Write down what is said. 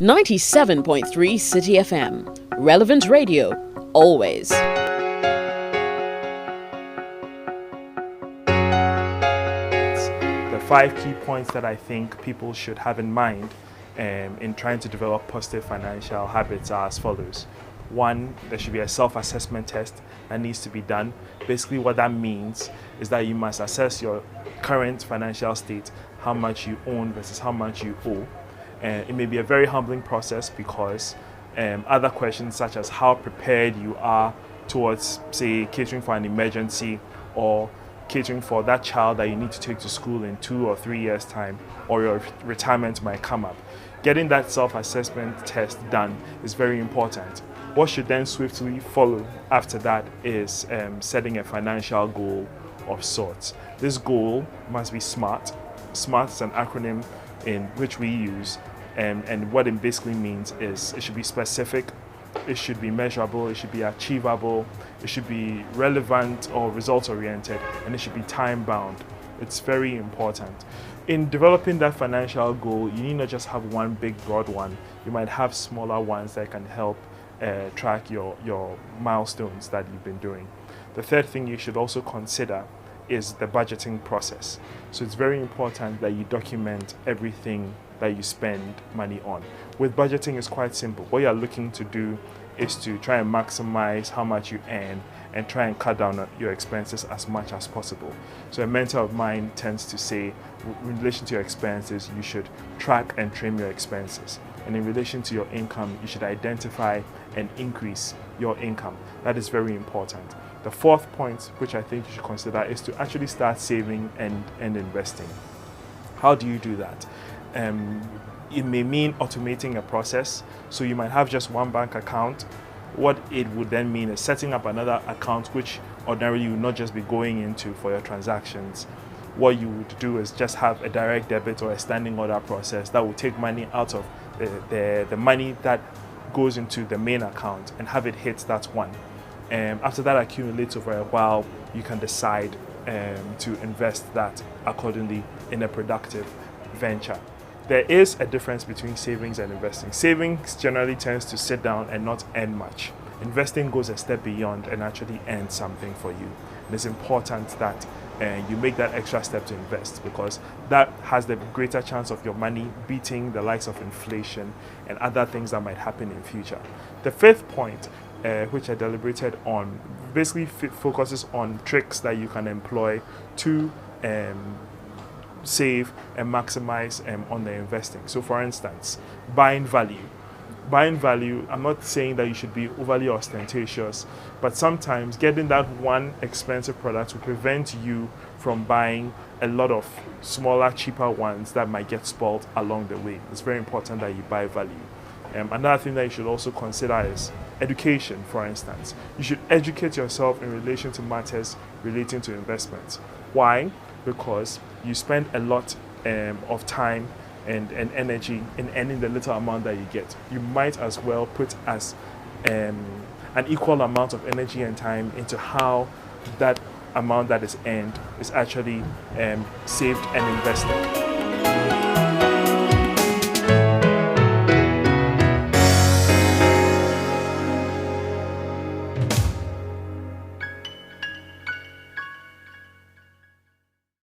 97.3 Citi FM. Relevant radio, always. The 5 key points that I think people should have in mind in trying to develop positive financial habits are as follows. 1, there should be a self-assessment test that needs to be done. Basically what that means is that you must assess your current financial state, how much you own versus how much you owe. It may be a very humbling process because other questions such as how prepared you are towards, say, catering for an emergency or catering for that child that you need to take to school in 2 or 3 years' time, or your retirement might come up. Getting that self-assessment test done is very important. What should then swiftly follow after that is setting a financial goal of sorts. This goal must be SMART. SMART is an acronym in which we use, and what it basically means is it should be specific, it should be measurable, it should be achievable, it should be relevant or results-oriented, and it should be time-bound. It's very important. In developing that financial goal, you need not just have one big broad one. You might have smaller ones that can help track your milestones that you've been doing. The third thing you should also consider is the budgeting process. So it's very important that you document everything that you spend money on. With budgeting, it's quite simple. What you're looking to do is to try and maximize how much you earn and try and cut down on your expenses as much as possible. So a mentor of mine tends to say, in relation to your expenses, you should track and trim your expenses. And in relation to your income, you should identify and increase your income. That is very important. The fourth point, which I think you should consider, is to actually start saving and investing. How do you do that? It may mean automating a process. So you might have just one bank account. What it would then mean is setting up another account, which ordinarily you would not just be going into for your transactions. What you would do is just have a direct debit or a standing order process that will take money out of the money that goes into the main account and have it hit that one. After that accumulates over a while, you can decide to invest that accordingly in a productive venture. There is a difference between savings and investing. Savings generally tends to sit down and not earn much. Investing goes a step beyond and actually earns something for you. And it's important that you make that extra step to invest, because that has the greater chance of your money beating the likes of inflation and other things that might happen in future. The fifth point, which I deliberated on, basically focuses on tricks that you can employ to save and maximize on the investing. So for instance, buying value. Buying value, I'm not saying that you should be overly ostentatious, but sometimes getting that one expensive product will prevent you from buying a lot of smaller, cheaper ones that might get spoiled along the way. It's very important that you buy value. Another thing that you should also consider is education, for instance. You should educate yourself in relation to matters relating to investments. Why? Because you spend a lot of time and energy in earning the little amount that you get. You might as well put as an equal amount of energy and time into how that amount that is earned is actually saved and invested.